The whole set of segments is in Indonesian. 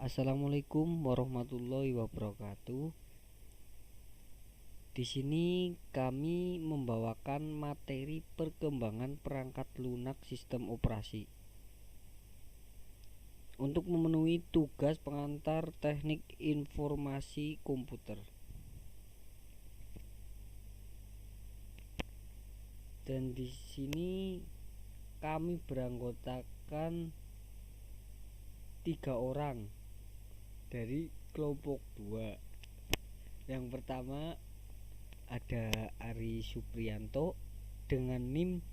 Assalamualaikum warahmatullahi wabarakatuh. Di sini kami membawakan materi perkembangan perangkat lunak sistem operasi untuk memenuhi tugas pengantar teknik informasi komputer. Dan di sini kami beranggotakan 3 orang dari kelompok 2. Yang pertama ada Ari Supriyanto dengan NIM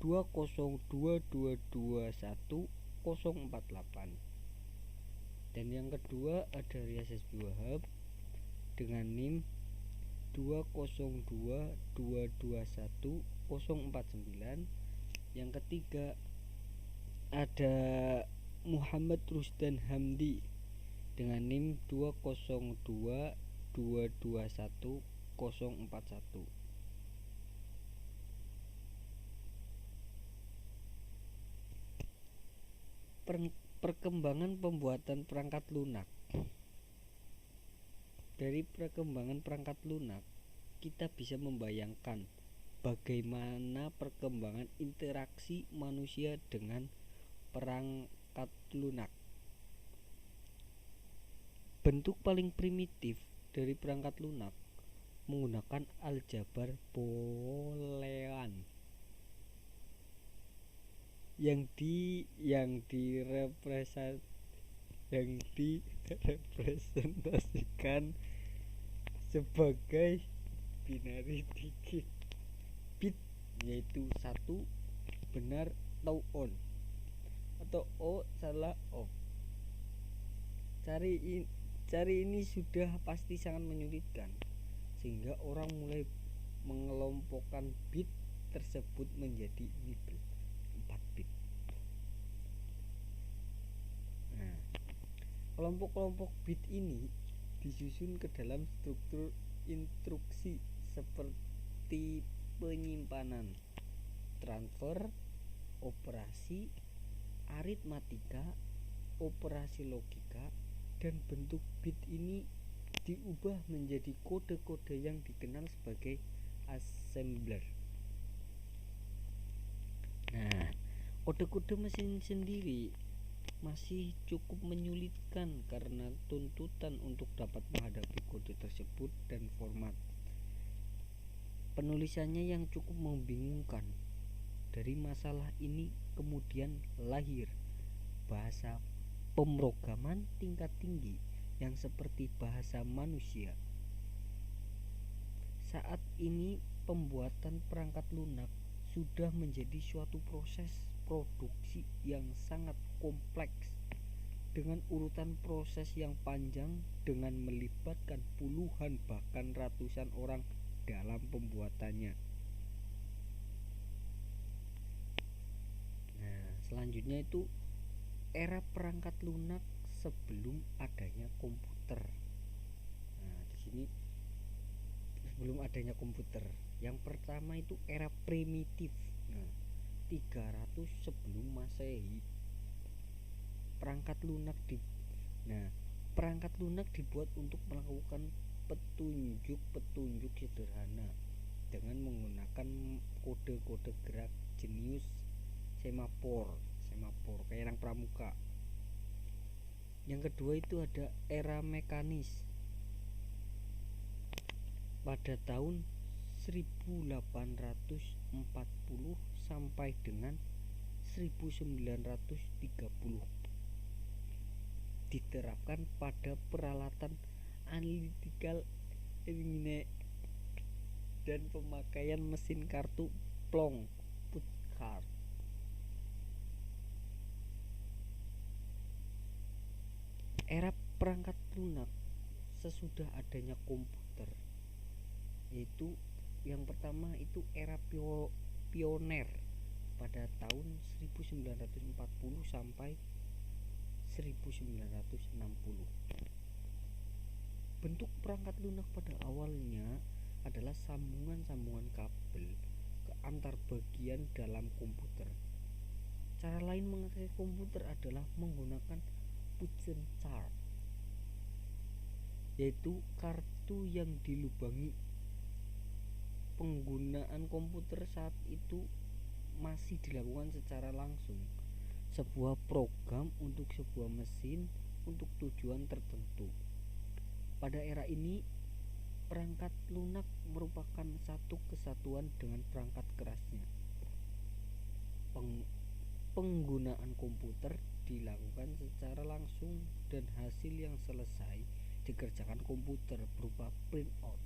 202221048. Dan yang kedua ada Rias Wahab dengan NIM 202221049. Yang ketiga ada Muhammad Rusdan Hamdi dengan NIM 202221041. Perkembangan pembuatan perangkat lunak. Dari perkembangan perangkat lunak, kita bisa membayangkan bagaimana perkembangan interaksi manusia dengan perangkat lunak. Bentuk paling primitif dari perangkat lunak menggunakan aljabar boolean yang direpresentasikan sebagai binary digit bit, yaitu 1 benar atau on, atau O salah off. Cari ini sudah pasti sangat menyulitkan, sehingga orang mulai mengelompokkan bit tersebut menjadi nibel 4 bit. Nah, kelompok-kelompok bit ini disusun ke dalam struktur instruksi seperti penyimpanan, transfer, operasi, aritmatika, operasi logika, dan bentuk bit ini diubah menjadi kode-kode yang dikenal sebagai assembler. Nah, kode-kode mesin sendiri masih cukup menyulitkan karena tuntutan untuk dapat menghadapi kode tersebut dan format penulisannya yang cukup membingungkan. Dari masalah ini kemudian lahir bahasa pemrograman tingkat tinggi yang seperti bahasa manusia. Saat ini pembuatan perangkat lunak sudah menjadi suatu proses produksi yang sangat kompleks dengan urutan proses yang panjang dengan melibatkan puluhan bahkan ratusan orang dalam pembuatannya. Nah, selanjutnya itu era perangkat lunak sebelum adanya komputer. Nah, di sini sebelum adanya komputer. Yang pertama itu era primitif. Nah, 300 sebelum Masehi. Perangkat lunak dibuat untuk melakukan petunjuk-petunjuk sederhana dengan menggunakan kode-kode gerak jenius semafor kayak yang pramuka. Yang kedua itu ada era mekanis. Pada tahun 1840 sampai dengan 1930 diterapkan pada peralatan analytical dan pemakaian mesin kartu plong pushcart. Era perangkat lunak sesudah adanya komputer, yaitu yang pertama itu era pioner pada tahun 1940 sampai 1960. Bentuk perangkat lunak pada awalnya adalah sambungan-sambungan kabel ke antar bagian dalam komputer. Cara lain mengakses komputer adalah menggunakan Putzen chart yaitu kartu yang dilubangi. Penggunaan komputer saat itu masih dilakukan secara langsung, sebuah program untuk sebuah mesin untuk tujuan tertentu. Pada era ini, perangkat lunak merupakan satu kesatuan dengan perangkat kerasnya. Penggunaan komputer dilakukan secara langsung dan hasil yang selesai dikerjakan komputer berupa printout.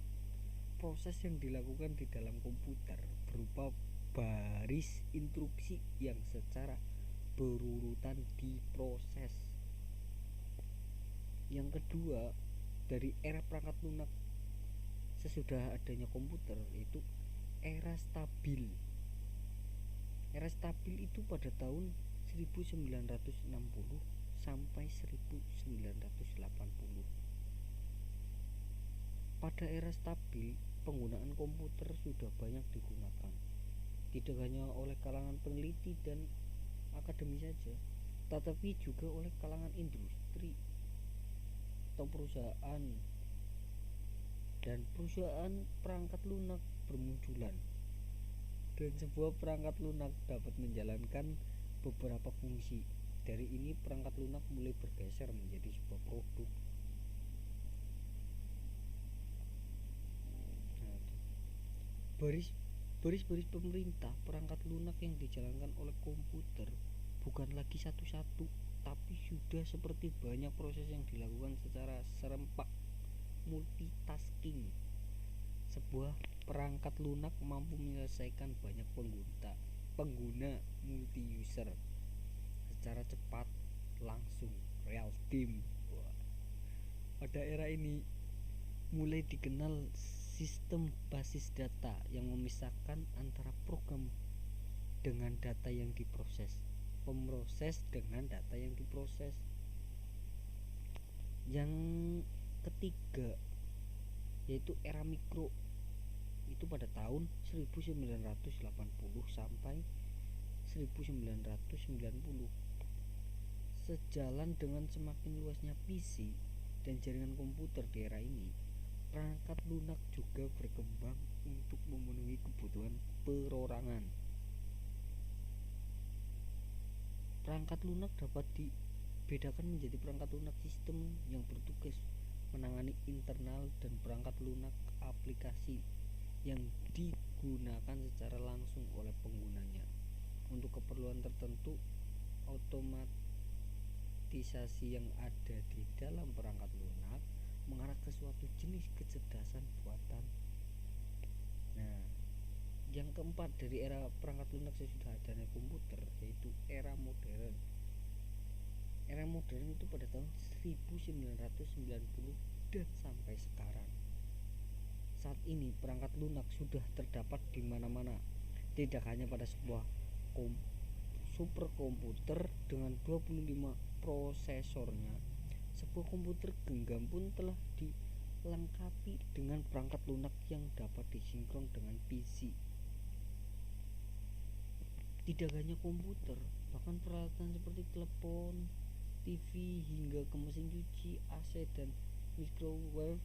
Proses yang dilakukan di dalam komputer berupa baris instruksi yang secara berurutan diproses. Yang kedua, dari era perangkat lunak sesudah adanya komputer, yaitu era stabil. Era stabil itu pada tahun 1960 sampai 1980. Pada era stabil, penggunaan komputer sudah banyak digunakan, tidak hanya oleh kalangan peneliti dan akademi saja, tetapi juga oleh kalangan industri atau perusahaan, dan perusahaan perangkat lunak bermunculan. Dan sebuah perangkat lunak dapat menjalankan beberapa fungsi. Dari ini perangkat lunak mulai bergeser menjadi sebuah produk. Baris-baris pemerintah perangkat lunak yang dijalankan oleh komputer bukan lagi satu-satu, tapi sudah seperti banyak proses yang dilakukan secara serempak, multitasking. Sebuah perangkat lunak mampu menyelesaikan banyak pengguna multi-user secara cepat, langsung, real time. Pada era ini mulai dikenal sistem basis data yang memisahkan antara program dengan data yang diproses, pemroses dengan data yang diproses. Yang ketiga, yaitu era mikro, itu pada tahun 1980 sampai 1990. Sejalan dengan semakin luasnya PC dan jaringan komputer di era ini, perangkat lunak juga berkembang untuk memenuhi kebutuhan perorangan. Perangkat lunak dapat dibedakan menjadi perangkat lunak sistem yang bertugas menangani internal dan perangkat lunak aplikasi yang digunakan secara langsung oleh penggunanya untuk keperluan tertentu. Otomatisasi yang ada di dalam perangkat lunak mengarah ke suatu jenis kecerdasan buatan. Nah, yang keempat dari era perangkat lunak sesudah adanya komputer, yaitu era modern. Era modern itu pada tahun 1990 dan sampai sekarang. Saat ini perangkat lunak sudah terdapat di mana-mana, tidak hanya pada sebuah superkomputer dengan 25 prosesornya. Sebuah komputer genggam pun telah dilengkapi dengan perangkat lunak yang dapat disinkron dengan PC. Tidak hanya komputer, bahkan peralatan seperti telepon, TV, hingga ke mesin cuci, AC, dan microwave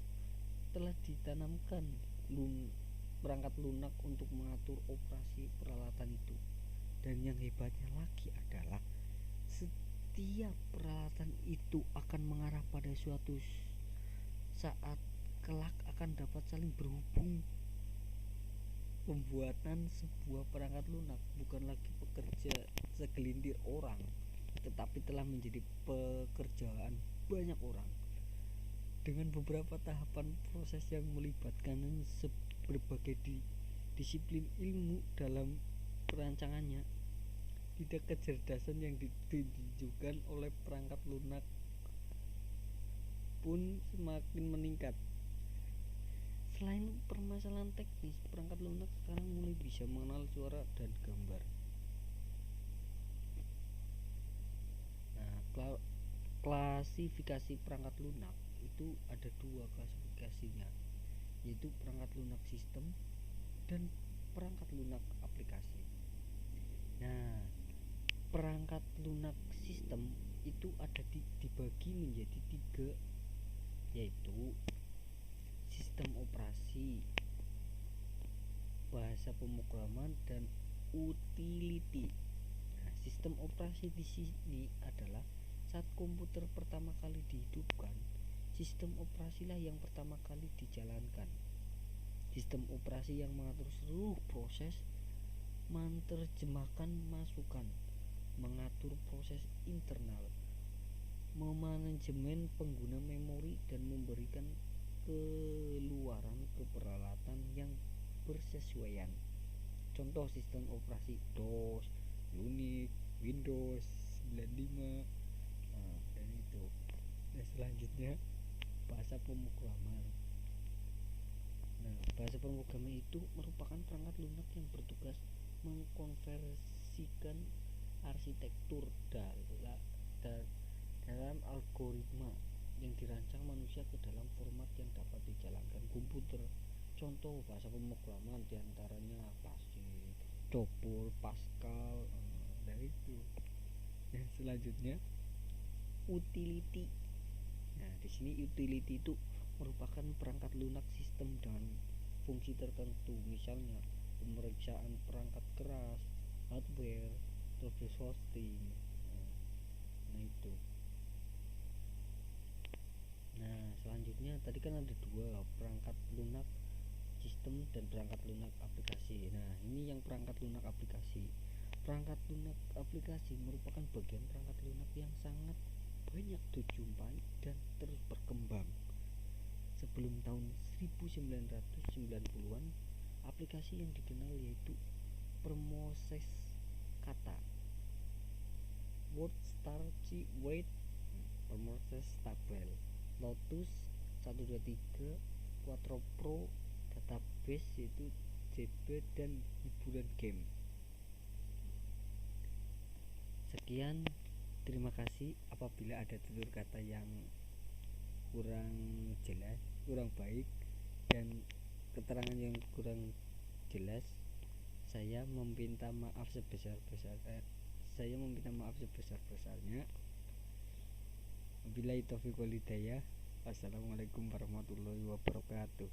telah ditanamkan perangkat lunak untuk mengatur operasi peralatan itu. Dan yang hebatnya lagi adalah setiap peralatan itu akan mengarah pada suatu saat kelak akan dapat saling berhubung. Pembuatan sebuah perangkat lunak bukan lagi pekerja segelintir orang, tetapi telah menjadi pekerjaan banyak orang dengan beberapa tahapan proses yang melibatkan berbagai disiplin ilmu dalam perancangannya. Tidak kecerdasan yang ditunjukkan oleh perangkat lunak pun semakin meningkat. Selain permasalahan teknis, perangkat lunak sekarang mulai bisa mengenal suara dan gambar. Nah, klasifikasi perangkat lunak itu ada dua klasifikasinya, yaitu perangkat lunak sistem dan perangkat lunak aplikasi. Nah, perangkat lunak sistem itu ada dibagi menjadi tiga, yaitu sistem operasi, bahasa pemrograman, dan utility. Nah, sistem operasi di sini adalah saat komputer pertama kali dihidupkan, sistem operasilah yang pertama kali dijalankan. Sistem operasi yang mengatur seluruh proses, menerjemahkan masukan, mengatur proses internal, memanajemen pengguna memori, dan memberikan keluaran ke peralatan yang bersesuaian. Contoh sistem operasi DOS, Unix, Windows 95. Nah, dan itu. Nah, selanjutnya bahasa pemrograman. Nah, bahasa pemrograman itu merupakan perangkat lunak yang bertugas mengkonversikan arsitektur dalam algoritma yang dirancang manusia ke dalam format yang dapat dijalankan komputer. Contoh bahasa pemrograman diantaranya BASIC, COBOL, Pascal, dan itu. Yang selanjutnya utility. Nah, di sini utility itu merupakan perangkat lunak sistem dengan fungsi tertentu, misalnya pemeriksaan perangkat keras, hardware, troubleshooting. Nah, itu. Nah, selanjutnya tadi kan ada dua, perangkat lunak sistem dan perangkat lunak aplikasi. Nah, ini yang perangkat lunak aplikasi. Perangkat lunak aplikasi merupakan bagian perangkat lunak yang sangat banyak dijumpai dan terus berkembang. Sebelum tahun 1990-an, aplikasi yang dikenal yaitu Promoses Kata, WordStar, Wait, Promoses Tabel, Lotus 123, Quattro Pro, database yaitu JB, dan hiburan game. Sekian, terima kasih. Apabila ada tutur kata yang kurang jelas, kurang baik, dan keterangan yang kurang jelas, saya meminta maaf sebesar-besarnya. Wabillahi taufiq wal hidayah. Wassalamualaikum warahmatullahi wabarakatuh.